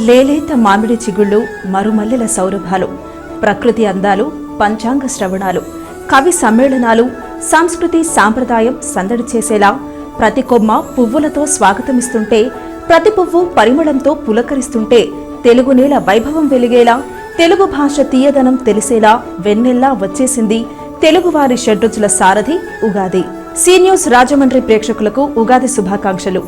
లేలేత మామిడి చిగుళ్ళు, మరుమల్లెల సౌరభాలు, ప్రకృతి అందాలు, పంచాంగ శ్రవణాలు, కవి సమ్మేళనాలు, సంస్కృతి సాంప్రదాయం సందడి చేసేలా ప్రతి కొమ్మ పువ్వులతో స్వాగతమిస్తుంటే, ప్రతి పువ్వు పరిమళంతో పులకరిస్తుంటే, తెలుగు నేల వైభవం వెలిగేలా, తెలుగు భాష తీయదనం తెలిసేలా వెన్నెల్లా వచ్చేసింది తెలుగువారి షడ్రుచుల సారథి ఉగాది. సీ న్యూస్ రాజమండ్రి ప్రేక్షకులకు ఉగాది శుభాకాంక్షలు.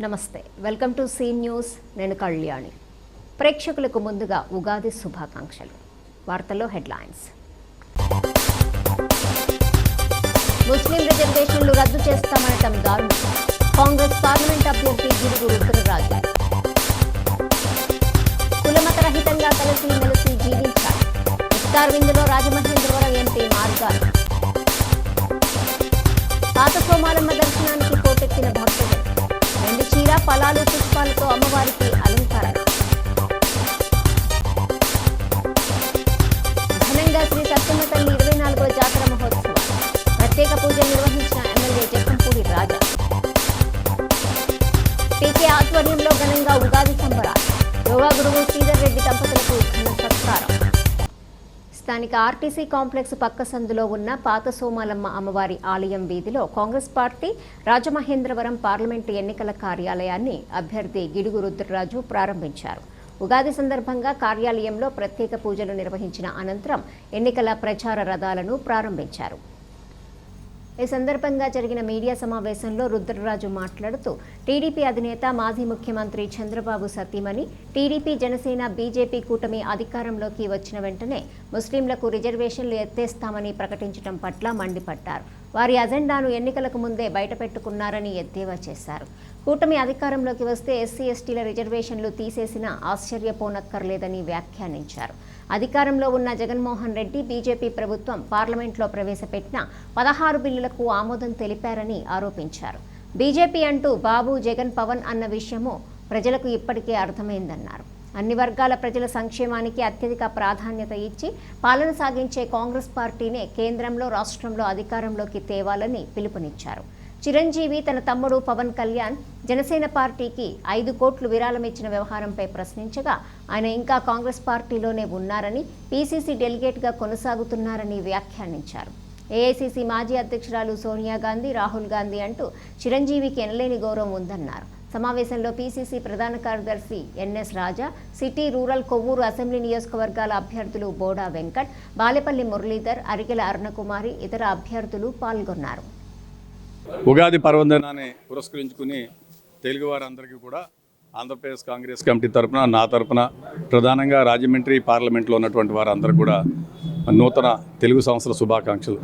నమస్తే, వెల్కమ్ టు సీ న్యూస్. నేను కళ్యాణి. ప్రేక్షకులకు ముందుగా ఉగాది శుభాకాంక్షలు. వార్తల్లో హెడ్లైన్స్. ముస్లిం రిజర్వేషన్లు రద్దు చేస్తామనటం దారుణం. కాంగ్రెస్ పార్లమెంట్ అభ్యర్థి గిడుగు రుద్రరాజు. కులమత రహితంగా కలిసి మెలిసి జీవించాలి. ఇఫ్తార్ విందులో రాజమహేంద్రవరం ఎంపీ మార్గాలు. పాత సోమాలమ్మ దర్శనానికి పోటెత్తిన భక్తులు. రెండు చీర, ఫలాలు, పుష్పాలతో అమ్మవారికి అలంకరణ. ఘనంగా శ్రీ సత్యమ్మ తల్లి 24వ జాతర మహోత్సవం. ప్రత్యేక పూజలు నిర్వహించిన ఎమ్మెల్యే జక్కంపూడి రాజా. పీకే ఆధ్వర్యంలో ఘనంగా ఉగాది సంబరాలు. యోగా గురువు శ్రీధర్ రెడ్డి దంపతులకు ఘన సత్కారం. స్థానిక ఆర్టీసీ కాంప్లెక్స్ పక్క సందులో ఉన్న పాత సోమాలమ్మ అమ్మవారి ఆలయం వీధిలో కాంగ్రెస్ పార్టీ రాజమహేంద్రవరం పార్లమెంటు ఎన్నికల కార్యాలయాన్ని అభ్యర్థి గిడుగు రుద్రరాజు ప్రారంభించారు. ఉగాది సందర్భంగా కార్యాలయంలో ప్రత్యేక పూజలు నిర్వహించిన అనంతరం ఎన్నికల ప్రచార రథాలను ప్రారంభించారు. ఈ సందర్భంగా జరిగిన మీడియా సమావేశంలో రుద్రరాజు మాట్లాడుతూ టీడీపీ అధినేత మాజీ ముఖ్యమంత్రి చంద్రబాబు సతీమణి టీడీపీ, జనసేన, బీజేపీ కూటమి అధికారంలోకి వచ్చిన వెంటనే ముస్లింలకు రిజర్వేషన్లు ఎత్తేస్తామని ప్రకటించడం పట్ల మండిపడ్డారు. వారి అజెండాను ఎన్నికలకు ముందే బయటపెట్టుకున్నారని ఎద్దేవా చేశారు. కూటమి అధికారంలోకి వస్తే ఎస్సీ, ఎస్టీల రిజర్వేషన్లు తీసేసినా ఆశ్చర్యపోనక్కర్లేదని వ్యాఖ్యానించారు. అధికారంలో ఉన్న జగన్మోహన్ రెడ్డి, బీజేపీ ప్రభుత్వం పార్లమెంట్లో ప్రవేశపెట్టిన 16 బిల్లులకు ఆమోదం తెలిపారని ఆరోపించారు. బీజేపీ అంటూ బాబు, జగన్, పవన్ అన్న విషయము ప్రజలకు ఇప్పటికే అర్థమైందన్నారు. అన్ని వర్గాల ప్రజల సంక్షేమానికి అత్యధిక ప్రాధాన్యత ఇచ్చి పాలన సాగించే కాంగ్రెస్ పార్టీనే కేంద్రంలో, రాష్ట్రంలో అధికారంలోకి తేవాలని పిలుపునిచ్చారు. చిరంజీవి తన తమ్ముడు పవన్ కళ్యాణ్ జనసేన పార్టీకి 5 కోట్లు విరాళం ఇచ్చిన వ్యవహారంపై ప్రశ్నించగా ఆయన ఇంకా కాంగ్రెస్ పార్టీలోనే ఉన్నారని, పీసీసీ డెలిగేట్గా కొనసాగుతున్నారని వ్యాఖ్యానించారు. ఏఐసీసీ మాజీ అధ్యక్షురాలు సోనియా గాంధీ, రాహుల్ గాంధీ అంటూ చిరంజీవికి ఎనలేని గౌరవం ఉందన్నారు. సమావేశంలో పీసీసీ ప్రధాన కార్యదర్శి ఎన్ఎస్ రాజా, సిటీ, రూరల్, కొవ్వూరు అసెంబ్లీ నియోజకవర్గాల అభ్యర్థులు బోడా వెంకట్, బాలెపల్లి మురళీధర్, అరికెల అరుణకుమారి, ఇతర అభ్యర్థులు పాల్గొన్నారు. ఉగాది పర్వదినాన్ని పురస్కరించుకుని తెలుగు వారందరికీ కూడా ఆంధ్రప్రదేశ్ కాంగ్రెస్ కమిటీ తరఫున, నా తరఫున, ప్రధానంగా రాజమండ్రి పార్లమెంట్లో ఉన్నటువంటి వారందరూ కూడా నూతన తెలుగు సంవత్సర శుభాకాంక్షలు.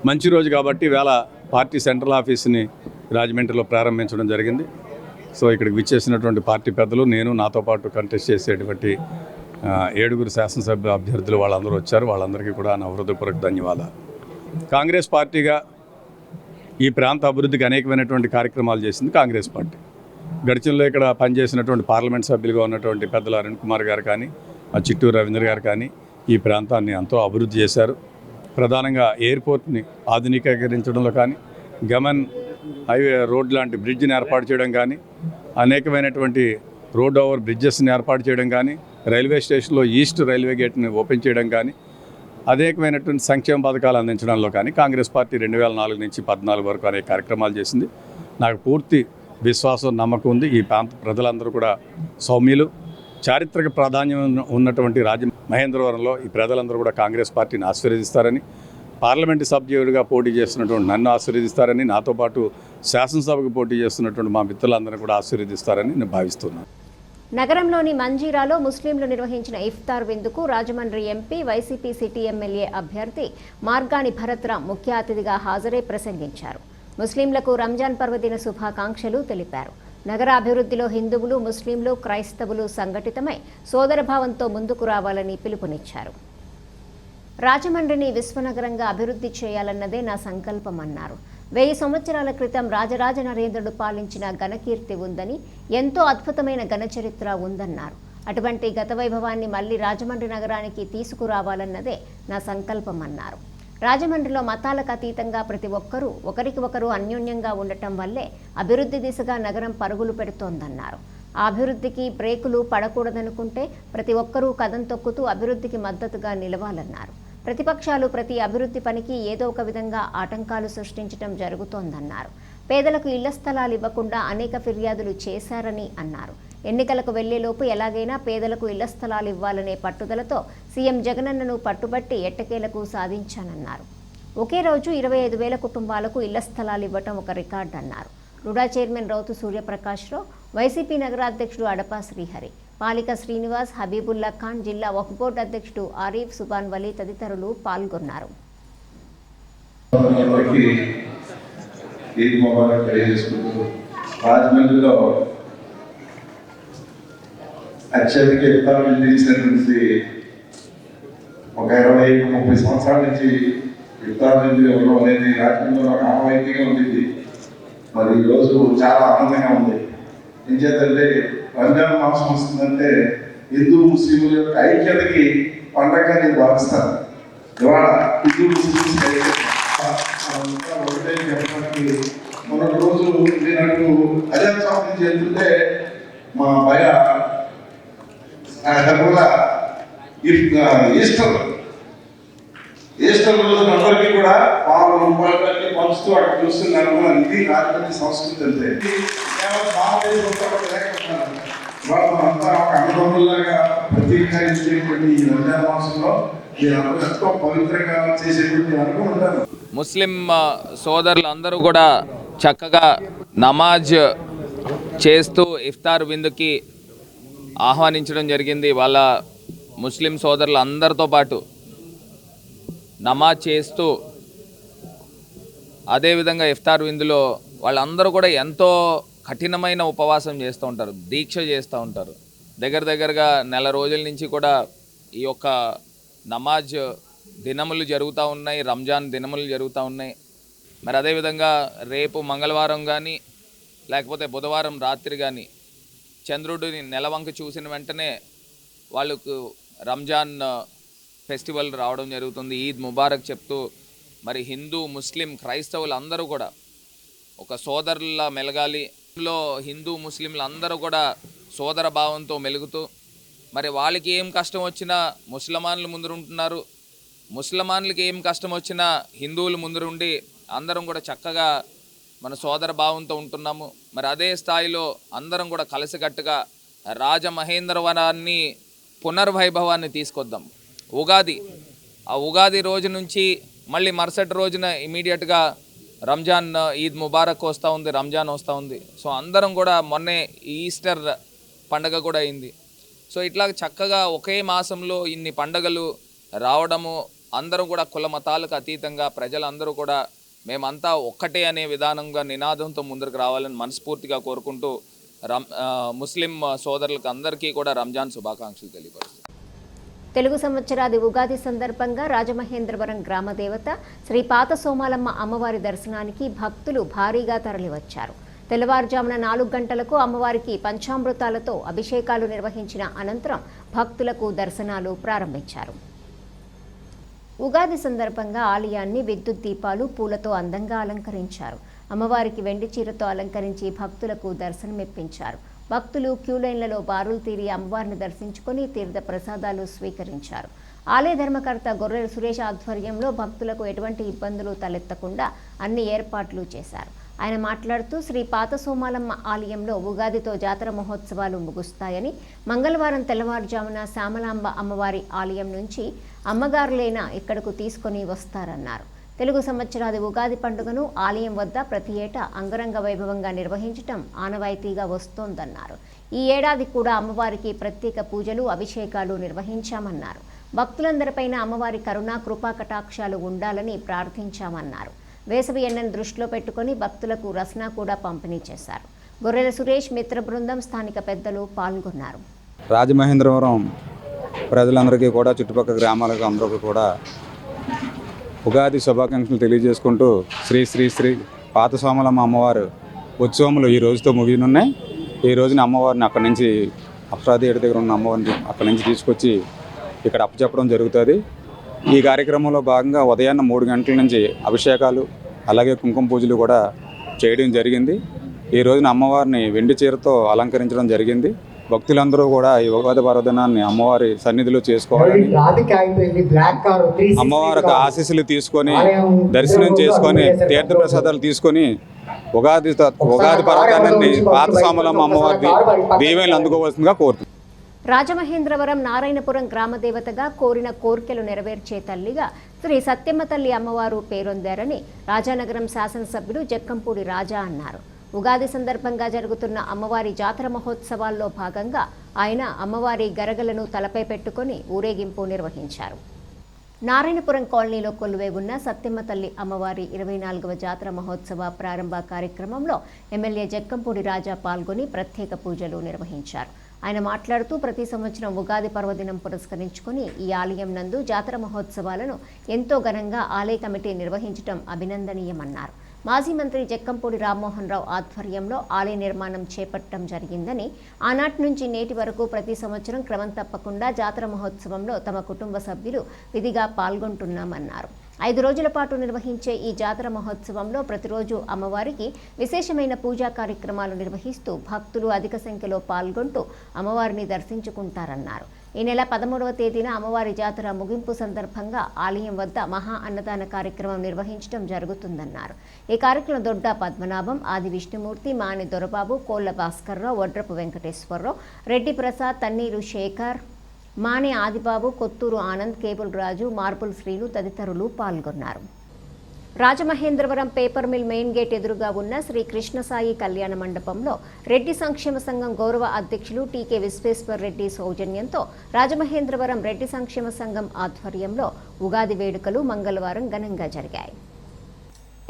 మంచి రోజు కాబట్టి వేళ పార్టీ సెంట్రల్ ఆఫీస్ని రాజమండ్రిలో ప్రారంభించడం జరిగింది. సో ఇక్కడికి విచ్చేసినటువంటి పార్టీ పెద్దలు, నేను, నాతో పాటు కంటెస్ట్ చేసేటువంటి 7 శాసనసభ్య అభ్యర్థులు వాళ్ళందరూ వచ్చారు. వాళ్ళందరికీ కూడా నా హృదయపూర్వక ధన్యవాదాలు. కాంగ్రెస్ పార్టీగా ఈ ప్రాంత అభివృద్ధికి అనేకమైనటువంటి కార్యక్రమాలు చేసింది కాంగ్రెస్ పార్టీ. గడిచిలో ఇక్కడ పనిచేసినటువంటి పార్లమెంట్ సభ్యులుగా ఉన్నటువంటి పెద్దల అరుణ్ కుమార్ గారు కానీ, చిట్టూరు రవీంద్ర గారు కానీ ఈ ప్రాంతాన్ని ఎంతో అభివృద్ధి చేశారు. ప్రధానంగా ఎయిర్పోర్ట్ని ఆధునికీకరించడంలో కానీ, గమన్ హైవే రోడ్ లాంటి బ్రిడ్జిని ఏర్పాటు చేయడం కానీ, అనేకమైనటువంటి రోడ్ ఓవర్ బ్రిడ్జెస్ని ఏర్పాటు చేయడం కానీ, రైల్వే స్టేషన్లో ఈస్ట్ రైల్వే గేట్ని ఓపెన్ చేయడం కానీ, అనేకమైనటువంటి సంక్షేమ పథకాలు అందించడంలో కానీ కాంగ్రెస్ పార్టీ 2004 నుంచి 2014 వరకు అనేక కార్యక్రమాలు చేసింది. నాకు పూర్తి విశ్వాసం, నమ్మకం ఉంది. ఈ ప్రాంత ప్రజలందరూ కూడా సౌమ్యులు, చారిత్రక ప్రాధాన్యం ఉన్నటువంటి రాజమహేంద్రవరంలో ఈ ప్రజలందరూ కూడా కాంగ్రెస్ పార్టీని ఆశీర్వదిస్తారని, పార్లమెంటు సభ్యుడిగా పోటీ చేస్తున్నటువంటి నన్ను ఆశీర్వదిస్తారని, నాతో పాటు శాసనసభకు పోటీ చేస్తున్నటువంటి మా మిత్రులందరినీ కూడా ఆశీర్వదిస్తారని నేను భావిస్తున్నాను. నగరంలోని మంజీరాలో ముస్లింలు నిర్వహించిన ఇఫ్తార్ విందుకు Rajahmundry MP YCP city MLA అభ్యర్థి మార్గాని భరత్రామ్ ముఖ్య అతిథిగా హాజరై ప్రసంగించారు. ముస్లింలకు రంజాన్ పర్వదిన శుభాకాంక్షలు తెలిపారు. నగర అభివృద్ధిలో హిందువులు, ముస్లింలు, క్రైస్తవులు సంఘటితమై సోదరభావంతో ముందుకు రావాలని పిలుపునిచ్చారు. రాజమండ్రిని విశ్వనగరంగా అభివృద్ధి చేయాలన్నదే నా సంకల్పమన్నారు. 1000 సంవత్సరాల క్రితం రాజరాజ నరేంద్రుడు పాలించిన ఘనకీర్తి ఉందని, ఎంతో అద్భుతమైన ఘనచరిత్ర ఉందన్నారు. అటువంటి గత వైభవాన్ని మళ్లీ రాజమండ్రి నగరానికి తీసుకురావాలన్నదే నా సంకల్పమన్నారు. రాజమండ్రిలో మతాలకు అతీతంగా ప్రతి ఒక్కరూ ఒకరికి ఒకరు అన్యోన్యంగా ఉండటం వల్లే అభివృద్ధి దిశగా నగరం పరుగులు పెడుతోందన్నారు. ఆ అభివృద్ధికి బ్రేకులు పడకూడదనుకుంటే ప్రతి ఒక్కరూ కదం తొక్కుతూ అభివృద్ధికి మద్దతుగా నిలవాలన్నారు. ప్రతిపక్షాలు ప్రతి అభివృద్ధి పనికి ఏదో ఒక విధంగా ఆటంకాలు సృష్టించడం జరుగుతోందన్నారు. పేదలకు ఇళ్ల స్థలాలు ఇవ్వకుండా అనేక ఫిర్యాదులు చేశారని అన్నారు. ఎన్నికలకు వెళ్లేలోపు ఎలాగైనా పేదలకు ఇళ్ల స్థలాలు ఇవ్వాలనే పట్టుదలతో సీఎం జగనన్నను పట్టుబట్టి ఎట్టకేలకు సాధించానన్నారు. ఒకే రోజు 25,000 కుటుంబాలకు ఇళ్ల స్థలాలు ఇవ్వటం ఒక రికార్డు అన్నారు. రుడా చైర్మన్ రౌతు సూర్యప్రకాశ్రావు, వైసీపీ నగరాధ్యక్షుడు అడపా శ్రీహరి, పాలిక శ్రీనివాస్, హబీబుల్లా ఖాన్, జిల్లా వక్ఫ్ బోర్డు అధ్యక్షుడు ఆరీఫ్ సుబాన్ వలీ తదితరులు పాల్గొన్నారు. రాజమండ్రిలో అత్యధిక ఇఫ్తార్ ఇచ్చినటువంటి ఒక 20-30 సంవత్సరాల నుంచి ఇఫ్తార్ ఇవ్వడం అనేది రాజమండ్రిలో ఒక ఆనవాయితీగా ఉండేది. మరి ఈరోజు చాలా ఆనందంగా ఉంది. ఏం చేద్దంటే రంజాన్ మాసం వస్తుందంటే హిందూ ముస్లింల యొక్క ఐక్యతకి పండగగా నేను భావిస్తాను. ఇవాళ హిందూ ముస్లిమ్స్ ఒకటే చెప్పడానికి మొన్న రోజు నేను అజాద్ చౌక్ నుంచి వెళ్తుంటే మా భయ ఈస్టర్ రోజున అందరికీ కూడా పాలు రూపాయలన్నీ పంచుతూ అక్కడ చూస్తున్నాను. ఇది రాజమండ్రి సంస్కృతి అంటే అంతా ఒక అన్నదమ్ముల్లాగా ప్రతీకరించేటువంటి ఈ రంజాన్ మాసంలో మీరందరూ ఎంతో పవిత్రంగా చేసేటువంటి అనుకుంటాను. ముస్లిం సోదరులు అందరూ కూడా చక్కగా నమాజ్ చేస్తూ ఇఫ్తార్ విందుకి ఆహ్వానించడం జరిగింది. వాళ్ళ ముస్లిం సోదరులు అందరితో పాటు నమాజ్ చేస్తూ అదేవిధంగా ఇఫ్తార్ విందులో వాళ్ళందరూ కూడా ఎంతో కఠినమైన ఉపవాసం చేస్తూ ఉంటారు, దీక్ష చేస్తూ ఉంటారు. దగ్గరగా నెల రోజుల నుంచి కూడా ఈ యొక్క నమాజ్ దినములు జరుగుతూ ఉన్నాయి, రంజాన్ దినములు జరుగుతూ ఉన్నాయి. మరి అదేవిధంగా రేపు మంగళవారం కానీ లేకపోతే బుధవారం రాత్రి కానీ చంద్రుడిని నెలవంక చూసిన వెంటనే వాళ్ళకు రంజాన్ ఫెస్టివల్ రావడం జరుగుతుంది. ఈద్ ముబారక్ చెప్తూ మరి హిందూ, ముస్లిం, క్రైస్తవులు అందరూ కూడా ఒక సోదరుల్లా మెలగాలి. హిందూ ముస్లింలు అందరూ కూడా సోదర భావంతో మెలుగుతూ మరి వాళ్ళకి ఏం కష్టం వచ్చినా ముస్లిమాన్లు ముందుంటున్నారు, ముస్లిమాన్లకి ఏం కష్టం వచ్చినా హిందువులు ముందుండి అందరం కూడా చక్కగా మన సోదర భావంతో ఉంటున్నాము. మరి అదే స్థాయిలో అందరం కూడా కలిసికట్టుగా రాజమహేంద్రవనాన్ని పునర్వైభవాన్ని తీసుకొద్దాం. ఆ ఉగాది రోజు నుంచి మళ్ళీ మరుసటి రోజున ఇమీడియట్గా రంజాన్ ఈద్ ముబారక్ వస్తూ ఉంది, రంజాన్ వస్తూ ఉంది. సో అందరం కూడా మొన్నే ఈస్టర్ పండగ కూడా అయింది. సో ఇట్లా చక్కగా ఒకే మాసంలో ఇన్ని పండగలు రావడము, అందరూ కూడా కుల మతాలకు అతీతంగా ప్రజలందరూ కూడా మేమంతా ఒక్కటే అనే విధానంగా నినాదంతో ముందుకు రావాలని మనస్ఫూర్తిగా కోరుకుంటూ ముస్లిం సోదరులకు అందరికీ కూడా రంజాన్ శుభాకాంక్షలు తెలియపరుస్తాం. తెలుగు సంవత్సరాది ఉగాది సందర్భంగా రాజమహేంద్రవరం గ్రామ దేవత శ్రీ పాత సోమాలమ్మ అమ్మవారి దర్శనానికి భక్తులు భారీగా తరలివచ్చారు. తెల్లవారుజామున 4 గంటలకు అమ్మవారికి పంచామృతాలతో అభిషేకాలు నిర్వహించిన అనంతరం భక్తులకు దర్శనాలు ప్రారంభించారు. ఉగాది సందర్భంగా ఆలయాన్ని విద్యుత్ దీపాలు, పూలతో అందంగా అలంకరించారు. అమ్మవారికి వెండి చీరతో అలంకరించి భక్తులకు దర్శనమిప్పించారు. భక్తులు క్యూలైన్లలో బారులు తీరి అమ్మవారిని దర్శించుకుని తీర్థ ప్రసాదాలు స్వీకరించారు. ఆలయ ధర్మకర్త గొర్రెల సురేష్ ఆధ్వర్యంలో భక్తులకు ఎటువంటి ఇబ్బందులు తలెత్తకుండా అన్ని ఏర్పాట్లు చేశారు. ఆయన మాట్లాడుతూ శ్రీ పాత సోమాలమ్మ ఆలయంలో ఉగాదితో జాతర మహోత్సవాలు ముగుస్తాయని, మంగళవారం తెల్లవారుజామున శ్యామలాంబ అమ్మవారి ఆలయం నుంచి అమ్మగారులైన ఇక్కడకు తీసుకొని వస్తారన్నారు. తెలుగు సంవత్సరాది ఉగాది పండుగను ఆలయం వద్ద ప్రతి ఏటా అంగరంగ వైభవంగా నిర్వహించడం ఆనవాయితీగా వస్తోందన్నారు. ఈ ఏడాది కూడా అమ్మవారికి ప్రత్యేక పూజలు, అభిషేకాలు నిర్వహించామన్నారు. భక్తులందరిపైన అమ్మవారి కరుణా కృపా కటాక్షాలు ఉండాలని ప్రార్థించామన్నారు. వేసవి ఎండను దృష్టిలో పెట్టుకుని భక్తులకు రసన కూడా పంపిణీ చేశారు. గొర్రెల సురేష్ మిత్ర బృందం, స్థానిక పెద్దలు పాల్గొన్నారు. రాజమహేంద్రవరం ప్రజలందరికీ కూడా, చుట్టుపక్కల గ్రామాలకు అందరికీ కూడా ఉగాది శుభాకాంక్షలు తెలియజేసుకుంటూ శ్రీ శ్రీ శ్రీ పాత సోమలమ్మ అమ్మవారు ఉత్సవములు ఈ రోజుతో ముగినున్నాయి. ఈ రోజున అమ్మవారిని అక్కడి నుంచి అప్రాది ఏడు దగ్గర ఉన్న అమ్మవారిని అక్కడి నుంచి తీసుకొచ్చి ఇక్కడ అప్పచెప్పడం జరుగుతుంది. ఈ కార్యక్రమంలో భాగంగా ఉదయాన్న 3 గంటల నుంచి అభిషేకాలు అలాగే కుంకుమ పూజలు కూడా చేయడం జరిగింది. ఈ రోజున అమ్మవారిని వెండి చీరతో అలంకరించడం జరిగింది. భక్తులందరూ కూడా ఈ ఉగాది పర్వదినాన్ని అమ్మవారి సన్నిధిలో చేసుకోవాలని, అమ్మవారికి ఆశీస్సులు తీసుకొని దర్శనం చేసుకొని తీర్థప్రసాదాలు తీసుకొని ఉగాది పర్వదినాన్ని పాత సోమలమ్మ అమ్మవారి దీవెనలు అందుకోవాల్సిందిగా కోరుతున్నాను. రాజమహేంద్రవరం నారాయణపురం గ్రామ దేవతగా కోరిన కోర్కెలు నెరవేర్చే తల్లిగా శ్రీ సత్యమ్మ తల్లి అమ్మవారు పేరొందారని రాజానగరం శాసనసభ్యుడు జక్కంపూడి రాజా అన్నారు. ఉగాది సందర్భంగా జరుగుతున్న అమ్మవారి జాతర మహోత్సవాల్లో భాగంగా ఆయన అమ్మవారి గరగలను తలపై పెట్టుకుని ఊరేగింపు నిర్వహించారు. నారాయణపురం కాలనీలో కొలువై ఉన్న సత్యమ్మ తల్లి అమ్మవారి 24వ జాతర మహోత్సవ ప్రారంభ కార్యక్రమంలో ఎమ్మెల్యే జక్కంపూడి రాజా పాల్గొని ప్రత్యేక పూజలు నిర్వహించారు. ఆయన మాట్లాడుతూ ప్రతి సంవత్సరం ఉగాది పర్వదినం పురస్కరించుకుని ఈ ఆలయం నందు జాతర మహోత్సవాలను ఎంతో ఘనంగా ఆలయ కమిటీ నిర్వహించడం అభినందనీయమన్నారు. మాజీ మంత్రి జక్కంపూడి రామ్మోహన్ రావు ఆధ్వర్యంలో ఆలయ నిర్మాణం చేపట్టడం జరిగిందని, ఆనాటి నుంచి నేటి వరకు ప్రతి సంవత్సరం క్రమం తప్పకుండా జాతర మహోత్సవంలో తమ కుటుంబ సభ్యులు విధిగా పాల్గొంటున్నామన్నారు. 5 రోజుల పాటు నిర్వహించే ఈ జాతర మహోత్సవంలో ప్రతిరోజు అమ్మవారికి విశేషమైన పూజా కార్యక్రమాలు నిర్వహిస్తూ భక్తులు అధిక సంఖ్యలో పాల్గొంటూ అమ్మవారిని దర్శించుకుంటారన్నారు. ఈ నెల 13వ తేదీన అమ్మవారి జాతర ముగింపు సందర్భంగా ఆలయం వద్ద మహా అన్నదాన కార్యక్రమం నిర్వహించడం జరుగుతుందన్నారు. ఈ కార్యక్రమం దొడ్డ పద్మనాభం, ఆది విష్ణుమూర్తి, మాని దొరబాబు, కోళ్ల భాస్కర్రావు, వడ్రపు వెంకటేశ్వరరావు, రెడ్డి ప్రసాద్, తన్నీరు శేఖర్, మానే ఆదిబాబు, కొత్తూరు ఆనంద్, కేబుల్ రాజు, మార్పుల్ శ్రీను తదితరులు పాల్గొన్నారు. Rajamahendravaram paper mill main gate ఎదురుగా ఉన్న శ్రీ కృష్ణసాయి కళ్యాణ మండపంలో రెడ్డి సంక్షేమ సంఘం గౌరవ అధ్యక్షులు టీకే విశ్వేశ్వర్ రెడ్డి సౌజన్యంతో రాజమహేంద్రవరం రెడ్డి సంక్షేమ సంఘం ఆధ్వర్యంలో ఉగాది వేడుకలు మంగళవారం ఘనంగా జరిగాయి.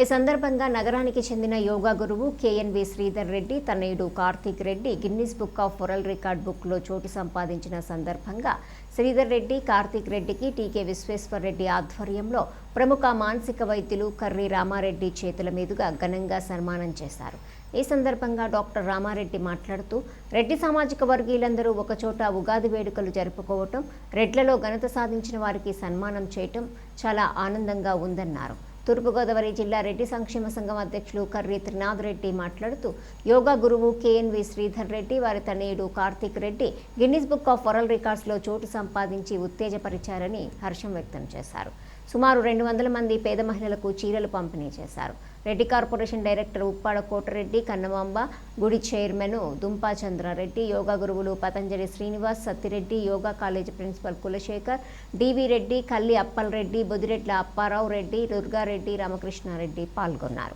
ఈ సందర్భంగా నగరానికి చెందిన యోగా గురువు కేఎన్వి శ్రీధర్ రెడ్డి తనయుడు Karthik Reddy Guinness Book of world record బుక్లో చోటు సంపాదించిన సందర్భంగా శ్రీధర్ రెడ్డి, కార్తీక్ రెడ్డికి టీకే విశ్వేశ్వర్ రెడ్డి ఆధ్వర్యంలో ప్రముఖ మానసిక వైద్యులు కర్రీ రామారెడ్డి చేతుల మీదుగా ఘనంగా సన్మానం చేశారు. ఈ సందర్భంగా డాక్టర్ రామారెడ్డి మాట్లాడుతూ రెడ్డి సామాజిక వర్గీయులందరూ ఒకచోట ఉగాది వేడుకలు జరుపుకోవటం, రెడ్లలో ఘనత సాధించిన వారికి సన్మానం చేయటం చాలా ఆనందంగా ఉందన్నారు. తూర్పుగోదావరి జిల్లా రెడ్డి సంక్షేమ సంఘం అధ్యక్షులు కర్రీ త్రినాథ్ రెడ్డి మాట్లాడుతూ యోగా గురువు కేఎన్వి శ్రీధర్ రెడ్డి, వారి తనయుడు Karthik Reddy Guinness Book of World రికార్డ్స్లో చోటు సంపాదించి ఉత్తేజపరిచారని హర్షం వ్యక్తం చేశారు. సుమారు 200 మంది పేద మహిళలకు చీరలు పంపిణీ చేశారు. రెడ్డి కార్పొరేషన్ డైరెక్టర్ ఉప్పాడ కోటరెడ్డి, కన్నమాంబ గుడి చైర్మన్ దుంపా చంద్రారెడ్డి, యోగా గురువులు పతంజలి శ్రీనివాస్, సత్తిరెడ్డి, యోగా కాలేజీ ప్రిన్సిపల్ కులశేఖర్, డివి రెడ్డి, కల్లి అప్పల్ రెడ్డి, బొదిరెడ్ల అప్పారావు రెడ్డి, దుర్గారెడ్డి, రామకృష్ణారెడ్డి పాల్గొన్నారు.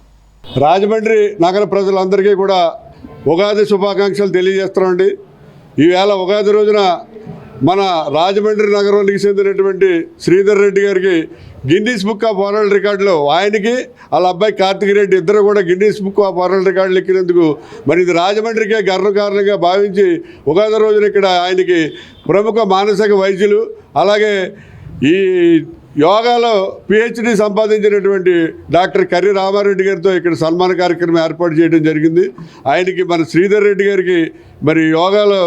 రాజమండ్రి నగర ప్రజలందరికీ కూడా ఉగాది శుభాకాంక్షలు తెలియజేస్తున్నామండి. ఈవేళ ఉగాది రోజున మన రాజమండ్రి నగరానికి చెందినటువంటి శ్రీధర్ రెడ్డి గారికి గిన్నీస్ బుక్ ఆఫ్ వరల్డ్ రికార్డులో, ఆయనకి వాళ్ళ అబ్బాయి కార్తీక్ రెడ్డి ఇద్దరు కూడా గిన్నీస్ బుక్ ఆఫ్ వరల్డ్ రికార్డులు ఎక్కినందుకు మరి ఇది రాజమండ్రికే గర్వకారణంగా భావించి ఉగాది రోజున ఇక్కడ ఆయనకి ప్రముఖ మానసిక వైద్యులు, అలాగే ఈ యోగాలో పిహెచ్డి సంపాదించినటువంటి డాక్టర్ కర్రీ రామారెడ్డి గారితో ఇక్కడ సన్మాన కార్యక్రమం ఏర్పాటు చేయడం జరిగింది. ఆయనకి మన శ్రీధర్ రెడ్డి గారికి మరి యోగాలో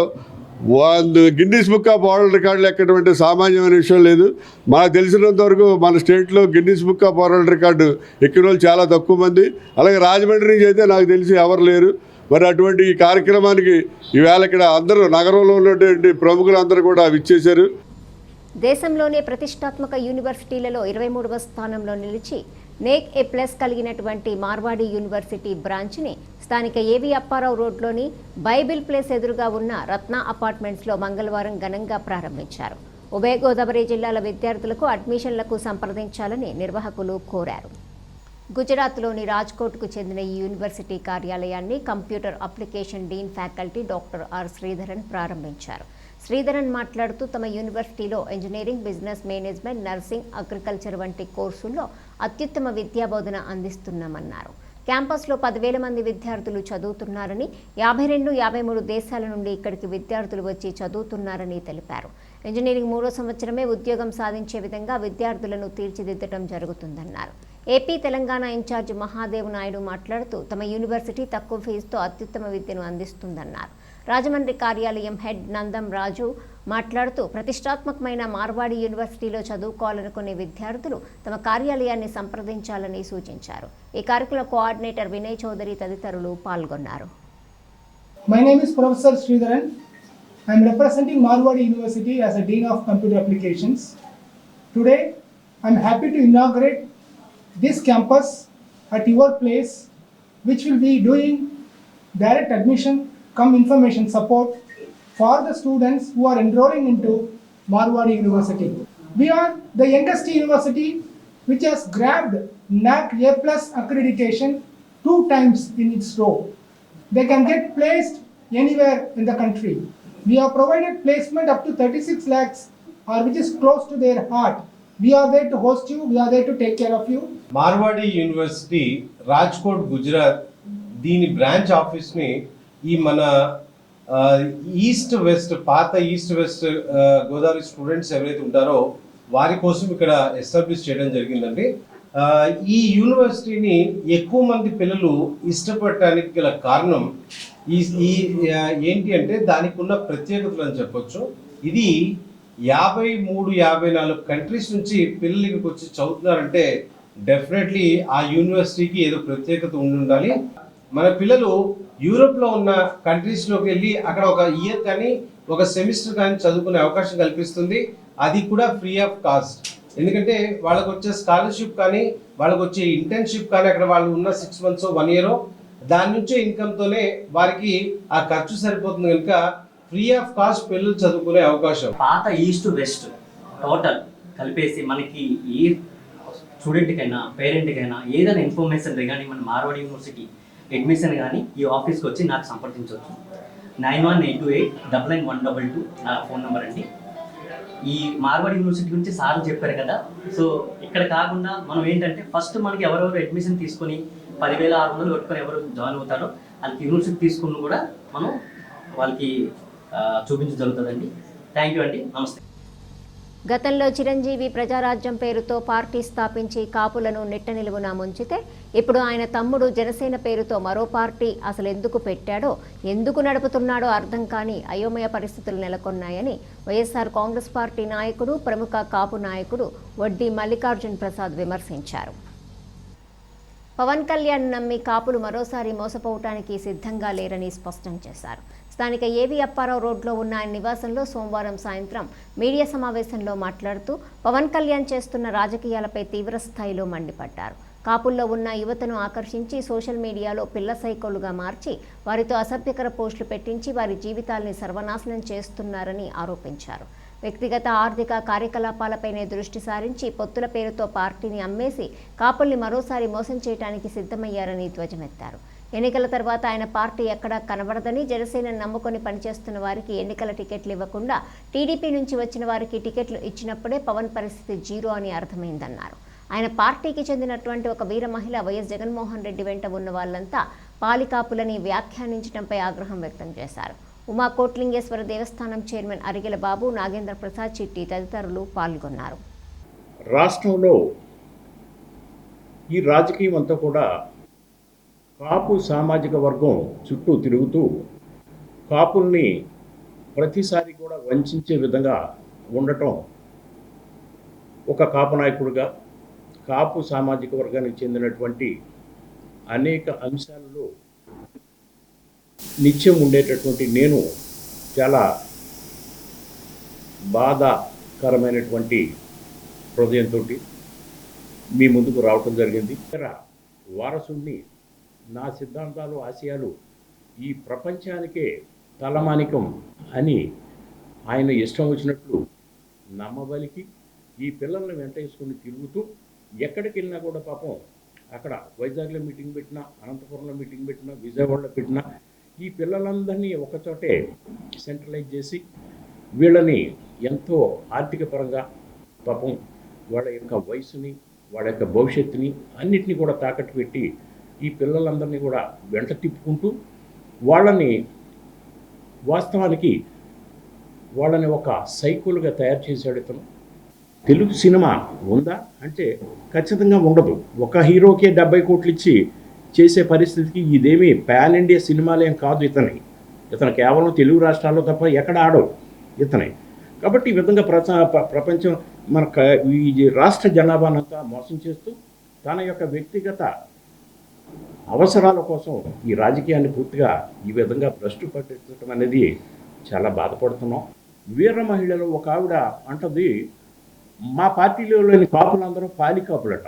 గిన్నీస్ బుక్ ఆఫ్ వరల్డ్ రికార్డులు ఎక్కటువంటి సామాన్యమైన విషయం లేదు. మనకు తెలిసినంత వరకు మన స్టేట్లో Guinness book of world record ఎక్కిన వాళ్ళు చాలా తక్కువ మంది. అలాగే రాజమండ్రి నుంచి అయితే నాకు తెలిసి ఎవరు లేరు. మరి అటువంటి ఈ కార్యక్రమానికి ఈవేళ ఇక్కడ అందరూ నగరంలో ఉన్నటువంటి ప్రముఖులందరూ కూడా విచ్చేశారు. దేశంలోనే ప్రతిష్టాత్మక యూనివర్సిటీలలో 23వ స్థానంలో నిలిచి నేక్ A+ కలిగినటువంటి మార్వాడి యూనివర్సిటీ బ్రాంచ్ని స్థానిక ఏవి అప్పారావు రోడ్లోని బైబిల్ ప్లేస్ ఎదురుగా ఉన్న రత్న అపార్ట్మెంట్స్లో మంగళవారం ఘనంగా ప్రారంభించారు. ఉభయ గోదావరి జిల్లాల విద్యార్థులకు అడ్మిషన్లకు సంప్రదించాలని నిర్వాహకులు కోరారు. గుజరాత్లోని రాజ్కోట్కు చెందిన ఈ యూనివర్సిటీ కార్యాలయాన్ని computer application dean faculty doctor R Sridharan ప్రారంభించారు. శ్రీధరన్ మాట్లాడుతూ తమ యూనివర్సిటీలో engineering, business management, nursing, agriculture వంటి కోర్సుల్లో అత్యుత్తమ విద్యాబోధన అందిస్తున్నామన్నారు. క్యాంపస్లో 10,000 మంది విద్యార్థులు చదువుతున్నారని, 52-53 దేశాల నుండి ఇక్కడికి విద్యార్థులు వచ్చి చదువుతున్నారని తెలిపారు. ఇంజనీరింగ్ 3వ సంవత్సరమే ఉద్యోగం సాధించే విధంగా విద్యార్థులను తీర్చిదిద్దడం జరుగుతుందన్నారు. ఏపీ తెలంగాణ ఇన్ఛార్జ్ మహాదేవ్ నాయుడు మాట్లాడుతూ తమ యూనివర్సిటీ తక్కువ ఫీజుతో అత్యుత్తమ విద్యను అందిస్తుందన్నారు. రాజమండ్రి కార్యాలయం హెడ్ నందం రాజు మాట్లాడుతూ ప్రతిష్టాత్మకమైన మార్వాడి యూనివర్సిటీలో చదువుకోవాలనుకునే విద్యార్థులు తమ కార్యాలయాన్ని సంప్రదించాలని సూచించారు. ఈ కార్యక్రమ కోఆర్డినేటర్ వినయ్ చౌదరి తదితరులు పాల్గొన్నారు. My name is Professor Sridharan. I am representing Marwadi University as a Dean of Computer Applications. Today, I am happy to inaugurate this campus at your place, which will be doing direct admission cum information support for the students who are enrolling into Marwadi University. We are the youngest university which has grabbed NAC A+ accreditation 2 times in its row. They can get placed anywhere in the country. We have provided placement up to 36 lakhs or which is close to their heart. We are there to host you, we are there to take care of you. Marwadi university Rajkot Gujarat దీని branch ఆఫీస్ని ఈ మన పాత east west Godavari students ఎవరైతే ఉంటారో వారి కోసం ఇక్కడ ఎస్టాబ్లిష్ చేయడం జరిగిందండి. ఈ యూనివర్సిటీని ఎక్కువ మంది పిల్లలు ఇష్టపడటానికి గల కారణం ఏంటి అంటే దానికి ఉన్న ప్రత్యేకతలు అని చెప్పొచ్చు. ఇది 53-54 కంట్రీస్ నుంచి పిల్లలు ఇక్కడికి వచ్చి చదువుతున్నారంటే డెఫినెట్లీ ఆ యూనివర్సిటీకి ఏదో ప్రత్యేకత ఉండాలి. మన పిల్లలు యూరోప్లో ఉన్న కంట్రీస్లోకి వెళ్ళి అక్కడ ఒక ఇయర్ కానీ ఒక సెమిస్టర్ కానీ చదువుకునే అవకాశం కల్పిస్తుంది. అది కూడా ఫ్రీ ఆఫ్ కాస్ట్. ఎందుకంటే వాళ్ళకు వచ్చే స్కాలర్షిప్ కానీ వాళ్ళకు వచ్చే ఇంటర్న్షిప్ కానీ అక్కడ వాళ్ళు ఉన్న 6 months 1 year దాని నుంచే ఇన్కమ్తోనే వారికి ఆ ఖర్చు సరిపోతుంది కనుక ఫ్రీ ఆఫ్ కాస్ట్ పిల్లలు చదువుకునే అవకాశం. పాత ఈస్ట్ వెస్ట్ టోటల్ కలిపేసి మనకి ఏ స్టూడెంట్కైనా పేరెంట్కైనా ఏదైనా ఇన్ఫర్మేషన్ కానీ మన మార్వాడి యూనివర్సిటీ అడ్మిషన్ కానీ ఈ ఆఫీస్కి వచ్చి నాకు సంప్రదించవచ్చు. 9182899122 నా ఫోన్ నెంబర్ అండి. ఈ మార్వాడి యూనివర్సిటీ గురించి సార్ చెప్పారు కదా, సో ఇక్కడ కాకుండా మనం ఏంటంటే ఫస్ట్ మనకి ఎవరెవరు అడ్మిషన్ తీసుకొని 10,600 కట్టుకొని ఎవరు జాయిన్ అవుతారో వాళ్ళకి యూనివర్సిటీ తీసుకుని కూడా మనం వాళ్ళకి చూపించగలుగుతుందండి. థ్యాంక్ యూ అండి, నమస్తే. గతంలో చిరంజీవి ప్రజారాజ్యం పేరుతో పార్టీ స్థాపించి కాపులను నిట్ట నిలువునా ముంచితే ఇప్పుడు ఆయన తమ్ముడు జనసేన పేరుతో మరో పార్టీ అసలు ఎందుకు పెట్టాడో, ఎందుకు నడుపుతున్నాడో అర్థం కాని అయోమయ పరిస్థితులు నెలకొన్నాయని వైఎస్ఆర్ కాంగ్రెస్ పార్టీ నాయకుడు, ప్రముఖ కాపు నాయకుడు వడ్డీ మల్లికార్జున్ ప్రసాద్ విమర్శించారు. పవన్ కళ్యాణ్ నమ్మి కాపులు మరోసారి మోసపోవటానికి సిద్ధంగా లేరని స్పష్టం చేశారు. స్థానిక ఏవి అప్పారావు రోడ్లో ఉన్న ఆయన నివాసంలో సోమవారం సాయంత్రం మీడియా సమావేశంలో మాట్లాడుతూ పవన్ కళ్యాణ్ చేస్తున్న రాజకీయాలపై తీవ్ర స్థాయిలో మండిపడ్డారు. కాపుల్లో ఉన్న యువతను ఆకర్షించి సోషల్ మీడియాలో పిల్ల సైకోలుగా మార్చి వారితో అసభ్యకర పోస్టులు పెట్టించి వారి జీవితాల్ని సర్వనాశనం చేస్తున్నారని ఆరోపించారు. వ్యక్తిగత ఆర్థిక కార్యకలాపాలపైనే దృష్టి సారించి పొత్తుల పేరుతో పార్టీని అమ్మేసి కాపుల్ని మరోసారి మోసం చేయడానికి సిద్ధమయ్యారని ధ్వజమెత్తారు. ఎన్నికల తర్వాత ఆయన పార్టీ ఎక్కడా కనబడదని, జనసేన నమ్ముకొని పనిచేస్తున్న వారికి ఎన్నికల టికెట్లు ఇవ్వకుండా టీడీపీ నుంచి వచ్చిన వారికి టికెట్లు ఇచ్చినప్పుడే పవన్ పరిస్థితి జీరో అని అర్థమైందన్నారు. ఆయన పార్టీకి చెందినటువంటి ఒక వీర మహిళ వైఎస్ జగన్మోహన్ రెడ్డి వెంట ఉన్న వాళ్ళంతా పాలికాపులని వ్యాఖ్యానించడంపై ఆగ్రహం వ్యక్తం చేశారు. ఉమా కోట్లింగేశ్వర దేవస్థానం చైర్మన్ అరిగెల బాబు, నాగేంద్ర ప్రసాద్ చిట్టి తదితరులు పాల్గొన్నారు. రాష్ట్రంలో ఈ రాజకీయం అంతా కూడా కాపు సామాజిక వర్గం చుట్టూ తిరుగుతూ కాపుల్ని ప్రతిసారి కూడా వంచే విధంగా ఉండటం ఒక కాపు నాయకుడిగా కాపు సామాజిక వర్గానికి చెందినటువంటి అనేక అంశాలలో నిత్యం ఉండేటటువంటి నేను చాలా బాధాకరమైనటువంటి హృదయంతో మీ ముందుకు రావటం జరిగింది. ఇతర వారసుడిని నా సిద్ధాంతాలు ఆశయాలు ఈ ప్రపంచానికే తలమానికం అని ఆయన ఇష్టం వచ్చినట్లు నమ్మబలికి ఈ పిల్లల్ని వెంటేసుకుని తిరుగుతూ ఎక్కడికి వెళ్ళినా కూడా పాపం అక్కడ వైజాగ్లో మీటింగ్ పెట్టినా, అనంతపురంలో మీటింగ్ పెట్టినా, విజయవాడలో పెట్టినా ఈ పిల్లలందరినీ ఒకచోటే సెంట్రలైజ్ చేసి వీళ్ళని ఎంతో ఆర్థిక పరంగా పాపం వాళ్ళ యొక్క వయసుని, వాళ్ళ యొక్క భవిష్యత్తుని అన్నిటినీ కూడా తాకట్టు పెట్టి ఈ పిల్లలందరినీ కూడా వెంట తిప్పుకుంటూ వాళ్ళని వాస్తవానికి వాళ్ళని ఒక సైకోలుగా తయారు చేశాడు ఇతను. తెలుగు సినిమా ఉందా అంటే ఖచ్చితంగా ఉండదు. ఒక హీరోకే 70 కోట్లు ఇచ్చి చేసే పరిస్థితికి ఇదేమీ పాన్ ఇండియా సినిమాలేం కాదు ఇతను కేవలం తెలుగు రాష్ట్రాల్లో తప్ప ఎక్కడ ఆడవు ఇతనే. కాబట్టి ఈ విధంగా ప్రపంచం మన ఈ రాష్ట్ర జనాభానంతా మోసం చేస్తూ తన యొక్క వ్యక్తిగత అవసరాల కోసం ఈ రాజకీయాన్ని పూర్తిగా ఈ విధంగా భ్రష్టు పట్టించడం అనేది చాలా బాధపడుతున్నాం. వీర మహిళలు ఒక ఆవిడ అంటది, మా పార్టీలోని కాపులందరూ పాలికాపులట,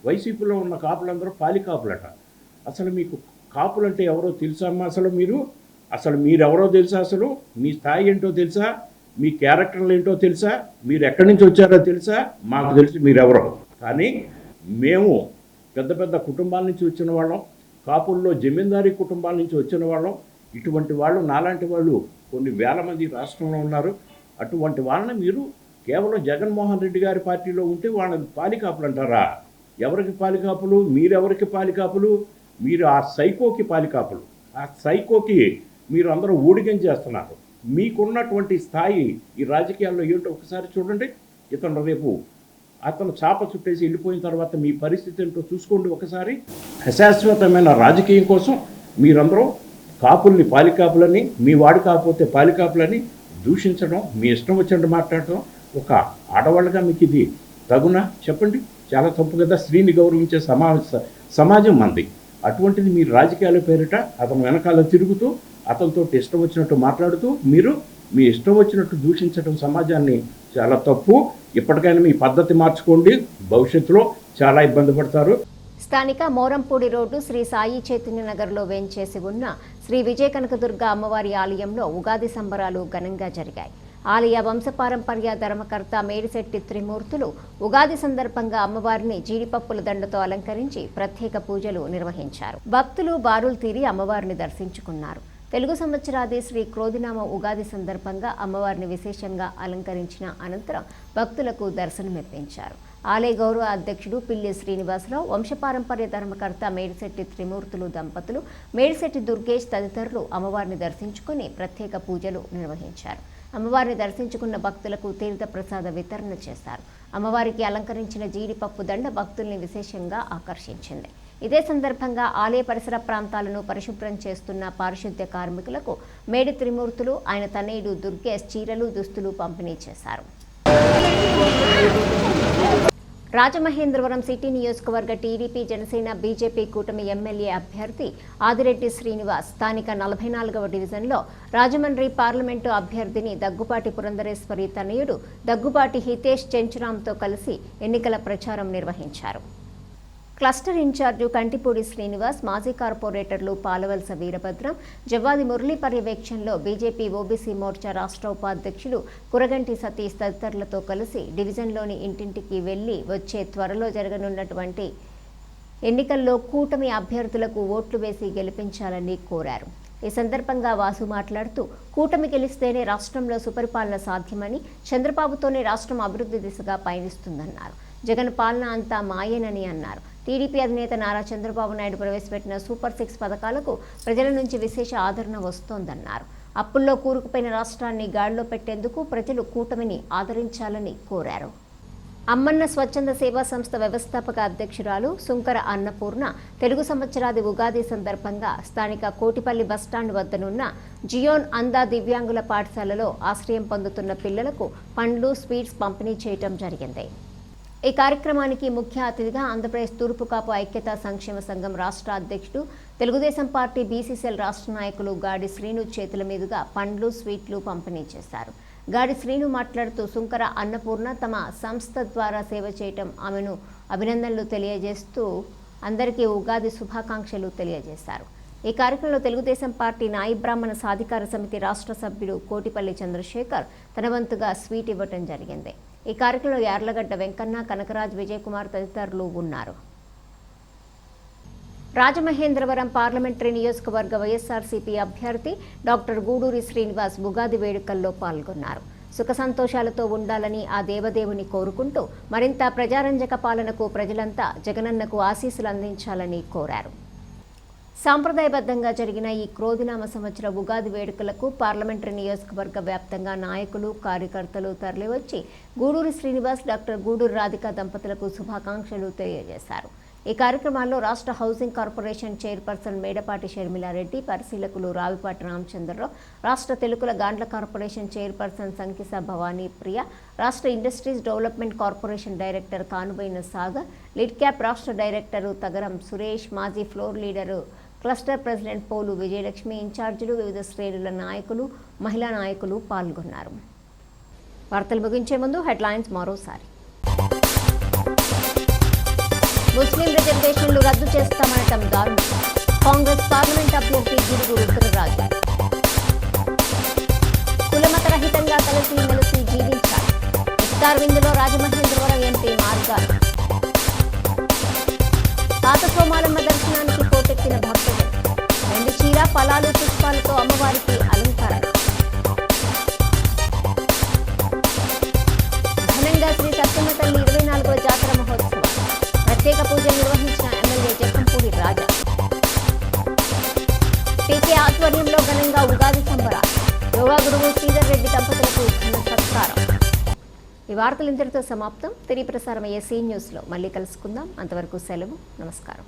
వైసీపీలో ఉన్న కాపులందరూ పాలికాపులట. అసలు మీకు కాపులంటే ఎవరో తెలుసా అమ్మా? అసలు మీరెవరో తెలుసా? అసలు మీ స్థాయి ఏంటో తెలుసా? మీ క్యారెక్టర్లు ఏంటో తెలుసా? మీరు ఎక్కడి నుంచి వచ్చారో తెలుసా? మాకు తెలుసు మీరెవరో. కానీ మేము పెద్ద పెద్ద కుటుంబాల నుంచి వచ్చిన వాళ్ళం, కాపుల్లో జమీందారీ కుటుంబాల నుంచి వచ్చిన వాళ్ళం. ఇటువంటి వాళ్ళు నాలాంటి వాళ్ళు కొన్ని వేల మంది రాష్ట్రంలో ఉన్నారు. అటువంటి వాళ్ళని మీరు కేవలం జగన్మోహన్ రెడ్డి గారి పార్టీలో ఉంటే వాళ్ళని పాలికాపులు అంటారా? ఎవరికి పాలికాపులు? మీరెవరికి పాలికాపులు? మీరు ఆ సైకోకి పాలికాపులు. ఆ సైకోకి మీరు అందరూ ఊడిగం చేస్తున్నారు. మీకున్నటువంటి స్థాయి ఈ రాజకీయాల్లో ఏంటో ఒకసారి చూడండి. అతను చాప చుట్టేసి వెళ్ళిపోయిన తర్వాత మీ పరిస్థితి ఏంటో చూసుకోండి ఒకసారి. అశాశ్వతమైన రాజకీయం కోసం మీరందరూ కాపుల్ని పాలికాపులని, మీ వాడు కాకపోతే పాలికాపులని దూషించడం, మీ ఇష్టం వచ్చినట్టు మాట్లాడటం ఒక ఆడవాళ్ళగా మీకు ఇది తగునా? చెప్పండి. చాలా తప్పు కదా. స్త్రీని గౌరవించే సమాజం మంది. అటువంటిది మీరు రాజకీయాల పేరిట అతను వెనకాల తిరుగుతూ అతనితో ఇష్టం వచ్చినట్టు మాట్లాడుతూ మీరు మీ ఇష్టం వచ్చినట్టు దూషించడం సమాజాన్ని చాలా తప్పు. ఇప్పటికైనా మీ పద్ధతి మార్చుకోండి, భవిష్యత్తులో చాలా ఇబ్బంది పడతారు. స్థానిక మోరంపూడి రోడ్డు శ్రీ సాయి చైతన్య నగర్లో వేంచేసి ఉన్న శ్రీ విజయ కనకదుర్గ అమ్మవారి ఆలయంలో ఉగాది సంబరాలు ఘనంగా జరిగాయి. ఆలయ వంశపారంపర్య ధర్మకర్త మేడిశెట్టి త్రిమూర్తులు ఉగాది సందర్భంగా అమ్మవారిని జీడిపప్పుల దండతో అలంకరించి ప్రత్యేక పూజలు నిర్వహించారు. భక్తులు బారులు తీరి అమ్మవారిని దర్శించుకున్నారు. తెలుగు సంవత్సరాది శ్రీ క్రోధినామ ఉగాది సందర్భంగా అమ్మవారిని విశేషంగా అలంకరించిన అనంతరం భక్తులకు దర్శనమిప్పించారు. ఆలయ గౌరవ అధ్యక్షుడు పిల్లి శ్రీనివాసరావు, వంశపారంపర్య ధర్మకర్త మేడిశెట్టి త్రిమూర్తులు దంపతులు, మేడిశెట్టి దుర్గేష్ తదితరులు అమ్మవారిని దర్శించుకుని ప్రత్యేక పూజలు నిర్వహించారు. అమ్మవారిని దర్శించుకున్న భక్తులకు తీర్థ ప్రసాద వితరణ చేశారు. అమ్మవారికి అలంకరించిన జీడిపప్పు దండ భక్తుల్ని విశేషంగా ఆకర్షించింది. ఇదే సందర్భంగా ఆలయ పరిసర ప్రాంతాలను పరిశుభ్రం చేస్తున్న పారిశుద్ధ్య కార్మికులకు మేడి త్రిమూర్తులు, ఆయన తనయుడు దుర్గేష్ చీరలు, దుస్తులు పంపిణీ చేశారు. రాజమహేంద్రవరం సిటీ నియోజకవర్గ టీడీపీ, జనసేన, బీజేపీ కూటమి ఎమ్మెల్యే అభ్యర్థి ఆదిరెడ్డి శ్రీనివాస్ స్థానిక 44వ డివిజన్లో రాజమండ్రి పార్లమెంటు అభ్యర్థిని దగ్గుబాటి పురంధరేశ్వరి తనయుడు దగ్గుబాటి హితేష్ చెంచురాంతో కలిసి ఎన్నికల ప్రచారం నిర్వహించారు. క్లస్టర్ ఇన్ఛార్జు కంటిపూడి శ్రీనివాస్, మాజీ కార్పొరేటర్లు పాలవలస వీరభద్రం, జవ్వాది మురళి పర్యవేక్షణలో బీజేపీ ఓబీసీ మోర్చా రాష్ట్ర ఉపాధ్యక్షులు కురగంటి సతీష్ తదితరులతో కలిసి డివిజన్లోని ఇంటింటికి వెళ్లి వచ్చే త్వరలో జరగనున్నటువంటి ఎన్నికల్లో కూటమి అభ్యర్థులకు ఓట్లు వేసి గెలిపించాలని కోరారు. ఈ సందర్భంగా వాసు మాట్లాడుతూ, కూటమి గెలిస్తేనే రాష్ట్రంలో సుపరిపాలన సాధ్యమని, చంద్రబాబుతోనే రాష్ట్రం అభివృద్ధి దిశగా పయనిస్తుందన్నారు. జగన్ పాలన అంతా మాయేనని అన్నారు. టీడీపీ అధినేత నారా చంద్రబాబు నాయుడు ప్రవేశపెట్టిన సూపర్ 6 పథకాలకు ప్రజల నుంచి విశేష ఆదరణ వస్తోందన్నారు. అప్పుల్లో కూరుకుపోయిన రాష్ట్రాన్ని గాడిలో పెట్టేందుకు ప్రజలు కూటమిని ఆదరించాలని కోరారు. అమ్మన్న స్వచ్ఛంద సేవా సంస్థ వ్యవస్థాపక అధ్యక్షురాలు సుంకర అన్నపూర్ణ తెలుగు సంవత్సరాది ఉగాది సందర్భంగా స్థానిక కోటిపల్లి బస్టాండ్ వద్దనున్న జియోన్ అందా దివ్యాంగుల పాఠశాలలో ఆశ్రయం పొందుతున్న పిల్లలకు పండ్లు, స్వీట్స్ పంపిణీ చేయడం జరిగింది. ఈ కార్యక్రమానికి ముఖ్య అతిథిగా ఆంధ్రప్రదేశ్ తూర్పు కాపు ఐక్యతా సంక్షేమ సంఘం రాష్ట్ర అధ్యక్షుడు, తెలుగుదేశం పార్టీ బీసీసీఎల్ రాష్ట్ర నాయకులు గాడి శ్రీను చేతుల మీదుగా పండ్లు, స్వీట్లు పంపిణీ చేశారు. గాడి శ్రీను మాట్లాడుతూ, సుంకర అన్నపూర్ణ తమ సంస్థ ద్వారా సేవ చేయటం ఆమెను అభినందనలు తెలియజేస్తూ అందరికీ ఉగాది శుభాకాంక్షలు తెలియజేశారు. ఈ కార్యక్రమంలో తెలుగుదేశం పార్టీ నాయి బ్రాహ్మణ సాధికార సమితి రాష్ట్ర సభ్యుడు కోటిపల్లి చంద్రశేఖర్ తన వంతుగా స్వీట్ ఇవ్వటం జరిగింది. ఈ కార్యక్రమంలో యార్లగడ్డ వెంకన్న, కనకరాజ్, విజయకుమార్ తదితరులు ఉన్నారు. రాజమహేంద్రవరం పార్లమెంటరీ నియోజకవర్గ వైఎస్ఆర్సీపీ అభ్యర్థి డాక్టర్ గూడూరి శ్రీనివాస్ ఉగాది వేడుకల్లో పాల్గొన్నారు. సుఖ సంతోషాలతో ఉండాలని ఆ దేవదేవుని కోరుకుంటూ మరింత ప్రజారంజక పాలనకు ప్రజలంతా జగనన్నకు ఆశీస్సులు అందించాలని కోరారు. సాంప్రదాయబద్ధంగా జరిగిన ఈ క్రోధినామ సంవత్సర ఉగాది వేడుకలకు పార్లమెంటరీ నియోజకవర్గ వ్యాప్తంగా నాయకులు, కార్యకర్తలు తరలివచ్చి గూడూరి శ్రీనివాస్, డాక్టర్ గూడూరి రాధిక దంపతులకు శుభాకాంక్షలు తెలియజేశారు. ఈ కార్యక్రమాల్లో రాష్ట్ర housing corporation chairperson Medapati Sharmila Reddy, పరిశీలకులు రావిపాటి రామచంద్రరావు, రాష్ట్ర తెలుగుల గాండ్ల కార్పొరేషన్ చైర్పర్సన్ సంకిస భవానీ ప్రియ, రాష్ట్ర industries development corporation director Kanubaina Sagar, Lidcap రాష్ట్ర డైరెక్టరు తగరం సురేష్, మాజీ floor leader cluster president Polu Vijayalakshmi, ఇన్ఛార్జీలు, వివిధ శ్రేణుల నాయకులు, మహిళా నాయకులు పాల్గొన్నారు. వార్తలు ముగించే ముందు హెడ్లైన్స్ మరోసారి. ముస్లిం రిజర్వేషన్లు రద్దు చేస్తామనటం దారుణం. కాంగ్రెస్ పార్లమెంట్ అభ్యర్థి గిడుగు రుద్రరాజు. కులమతరహితంగా కలిసి మెలిసి జీవించాలి. ఇఫ్తార్ విందులో రాజమహేంద్రవరం ఎంపీ మార్గాలు. పాత సోమాలమ్మ దర్శనానికి పోటెక్కిన భక్తులు. వెండి చీర, ఫలాలు, పుష్పాలతో అమ్మవారికి అలంకరణ. ఘనంగా శ్రీ సత్యమ్మ తల్లి 24వ జాతర మహోత్సవం. ప్రత్యేక పూజలు నిర్వహించిన ఎమ్మెల్యే జక్కంపూడి రాజా. పీకే ఆధ్వర్యంలో ఘనంగా ఉగాది సంబరాలు. యోగా గురువు శ్రీధర్ రెడ్డి దంపతులకు ఘన సత్కారం. ఈ వార్తలు ఇంతటితో సమాప్తం. తిరిగి ప్రసారమయ్యే సీ న్యూస్లో మళ్ళీ కలుసుకుందాం. అంతవరకు సెలవు. నమస్కారం.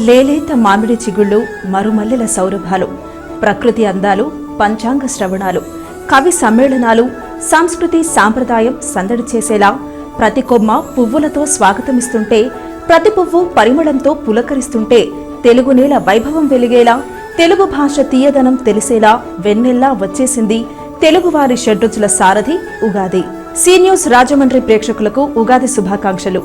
లేలేత మామిడి చిగుళ్ళు, మరుమల్లెల సౌరభాలు, ప్రకృతి అందాలు, పంచాంగ శ్రవణాలు, కవి సమ్మేళనాలు, సంస్కృతి సాంప్రదాయం సందడి చేసేలా ప్రతి కొమ్మ పువ్వులతో స్వాగతమిస్తుంటే, ప్రతి పువ్వు పరిమళంతో పులకరిస్తుంటే, తెలుగు నేల వైభవం వెలిగేలా, తెలుగు భాష తీయదనం తెలిసేలా వెన్నెల్లా వచ్చేసింది తెలుగువారి షడ్రుచుల సారథి ఉగాది. సీ న్యూస్ రాజమండ్రి ప్రేక్షకులకు ఉగాది శుభాకాంక్షలు.